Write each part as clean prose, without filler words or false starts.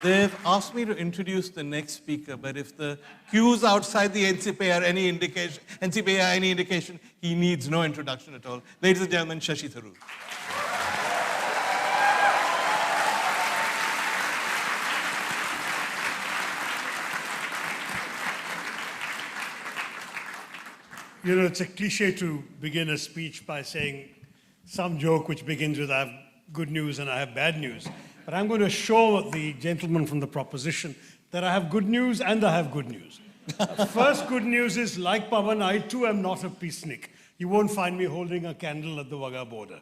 They've asked me to introduce the next speaker, but if the cues outside the NCPA are any indication, he needs no introduction at all. Ladies and gentlemen, Shashi Tharoor. You know, it's a cliche to begin a speech by saying some joke which begins with, I have good news and I have bad news. But I'm going to show the gentleman from the proposition that I have good news and I have good news. First good news is, like Pavan, I too am not a peacenik. You won't find me holding a candle at the Wagah border.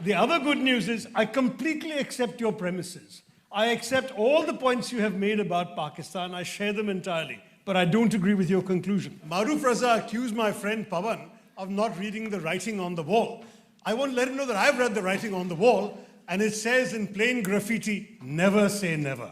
The other good news is, I completely accept your premises. I accept all the points you have made about Pakistan. I share them entirely. But I don't agree with your conclusion. Maruf Raza accused my friend Pavan of not reading the writing on the wall. I want to let him know that I've read the writing on the wall, and it says in plain graffiti, never say never.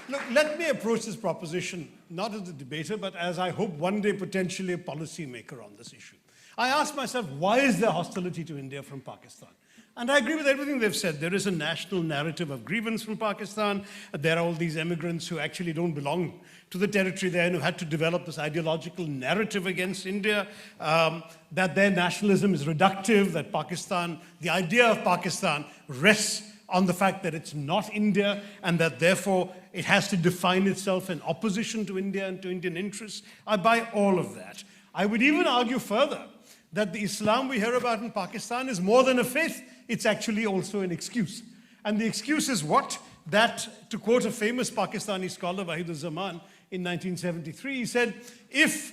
Look, let me approach this proposition not as a debater, but as I hope one day potentially a policymaker on this issue. I ask myself, why is there hostility to India from Pakistan? And I agree with everything they've said. There is a national narrative of grievance from Pakistan. There are all these immigrants who actually don't belong to the territory there and who had to develop this ideological narrative against India, that their nationalism is reductive, that Pakistan, the idea of Pakistan rests on the fact that it's not India and that therefore it has to define itself in opposition to India and to Indian interests. I buy all of that. I would even argue further that the Islam we hear about in Pakistan is more than a faith, it's actually also an excuse. And the excuse is what? That, to quote a famous Pakistani scholar, Wahidur Zaman, in 1973, he said, if,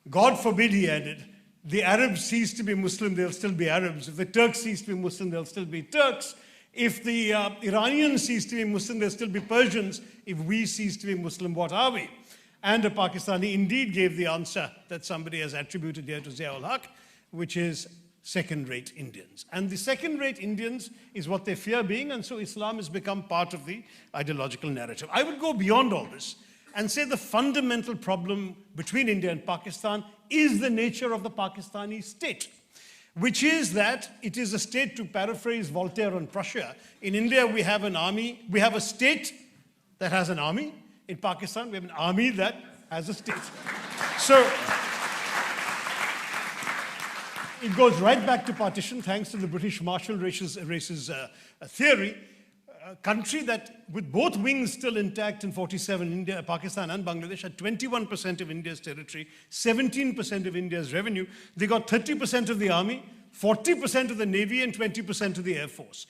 God forbid, he added, the Arabs cease to be Muslim, they'll still be Arabs. If the Turks cease to be Muslim, they'll still be Turks. If the Iranians cease to be Muslim, they'll still be Persians. If we cease to be Muslim, what are we? And a Pakistani indeed gave the answer that somebody has attributed here to Zia-ul Haq, which is second-rate Indians. And the second-rate Indians is what they fear being, and so Islam has become part of the ideological narrative. I would go beyond all this and say the fundamental problem between India and Pakistan is the nature of the Pakistani state, which is that it is a state, to paraphrase Voltaire on Prussia. In India, we have an army, we have a state that has an army. In Pakistan, we have an army that has a state. So it goes right back to partition, thanks to the British martial races theory. A country that, with both wings still intact in 47, India, Pakistan and Bangladesh, had 21% of India's territory, 17% of India's revenue. They got 30% of the army, 40% of the navy, and 20% of the air force.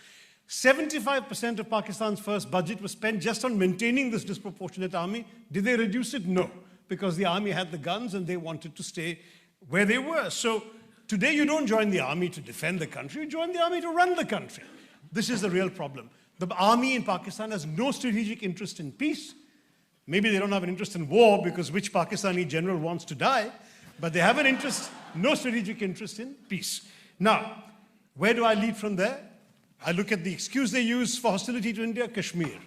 75% of Pakistan's first budget was spent just on maintaining this disproportionate army. Did they reduce it? No, because the army had the guns and they wanted to stay where they were. So today you don't join the army to defend the country, you join the army to run the country. This is the real problem. The army in Pakistan has no strategic interest in peace. Maybe they don't have an interest in war, because which Pakistani general wants to die? But they have an interest, no strategic interest in peace. Now, where do I lead from there? I look at the excuse they use for hostility to India, Kashmir.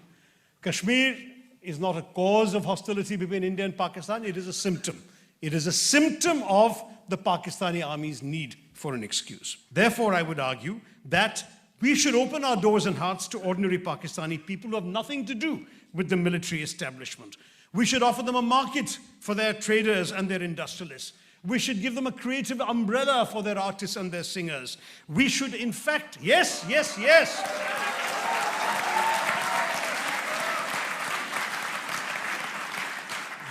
Kashmir is not a cause of hostility between India and Pakistan, it is a symptom. It is a symptom of the Pakistani army's need for an excuse. Therefore, I would argue that we should open our doors and hearts to ordinary Pakistani people who have nothing to do with the military establishment. We should offer them a market for their traders and their industrialists. We should give them a creative umbrella for their artists and their singers. We should, in fact, yes.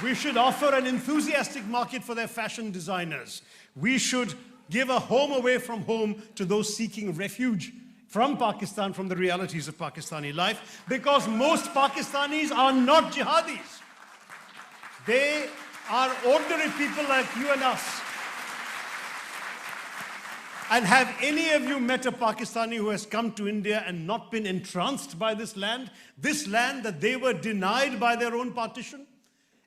We should offer an enthusiastic market for their fashion designers. We should give a home away from home to those seeking refuge from Pakistan, from the realities of Pakistani life, because most Pakistanis are not jihadis. They are ordinary people like you and us. And have any of you met a Pakistani who has come to India and not been entranced by this land that they were denied by their own partition?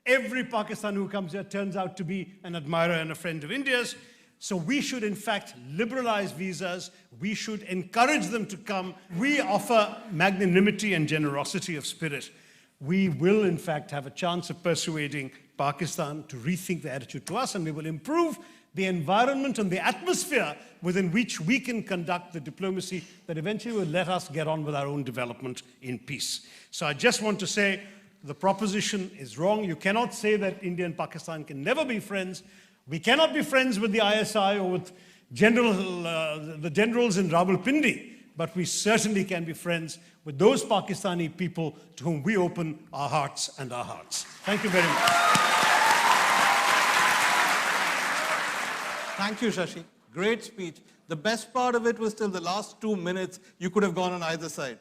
Every Pakistani who comes here turns out to be an admirer and a friend of India's. So we should, in fact, liberalize visas. We should encourage them to come. We offer magnanimity and generosity of spirit. We will, in fact, have a chance of persuading Pakistan to rethink their attitude to us, and we will improve the environment and the atmosphere within which we can conduct the diplomacy that eventually will let us get on with our own development in peace. So I just want to say the proposition is wrong. You cannot say that India and Pakistan can never be friends. We cannot be friends with the ISI or with the generals in Rawalpindi, but we certainly can be friends with those Pakistani people to whom we open our hearts and our hearts. Thank you very much. Thank you, Shashi. Great speech. The best part of it was till the last 2 minutes, you could have gone on either side.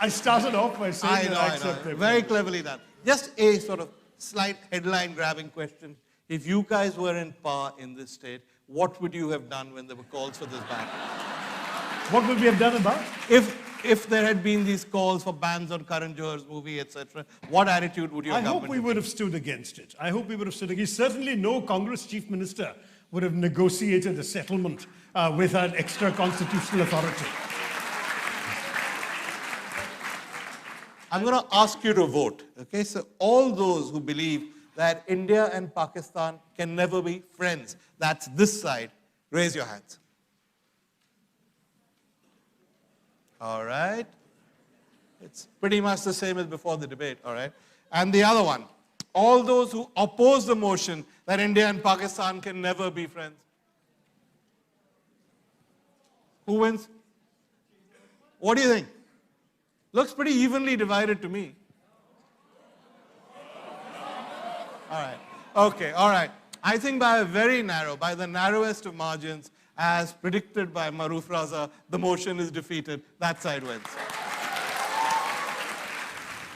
I started off by saying that I accept it. Very cleverly done. Just a sort of slight headline-grabbing question. If you guys were in power in this state, what would you have done when there were calls for this ban? What would we have done about? If there had been these calls for bans on Karan Johar's movie, etc., what attitude would your government I hope we would have stood against it. I hope we would have stood against it. Certainly no Congress chief minister would have negotiated a settlement with an extra constitutional authority. I'm going to ask you to vote. Okay, so all those who believe that India and Pakistan can never be friends, that's this side, raise your hands. All right. It's pretty much the same as before the debate, all right? And the other one, all those who oppose the motion that India and Pakistan can never be friends. Who wins? What do you think? Looks pretty evenly divided to me. All right. Okay, all right. I think by the narrowest of margins, as predicted by Maruf Raza, the motion is defeated. That side wins.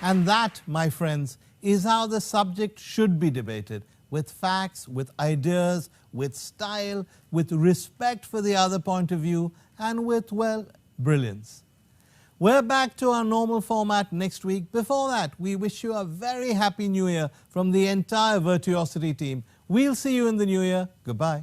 And that, my friends, is how the subject should be debated, with facts, with ideas, with style, with respect for the other point of view, and with, well, brilliance. We're back to our normal format next week. Before that, we wish you a very happy New Year from the entire Virtuosity team. We'll see you in the New Year. Goodbye.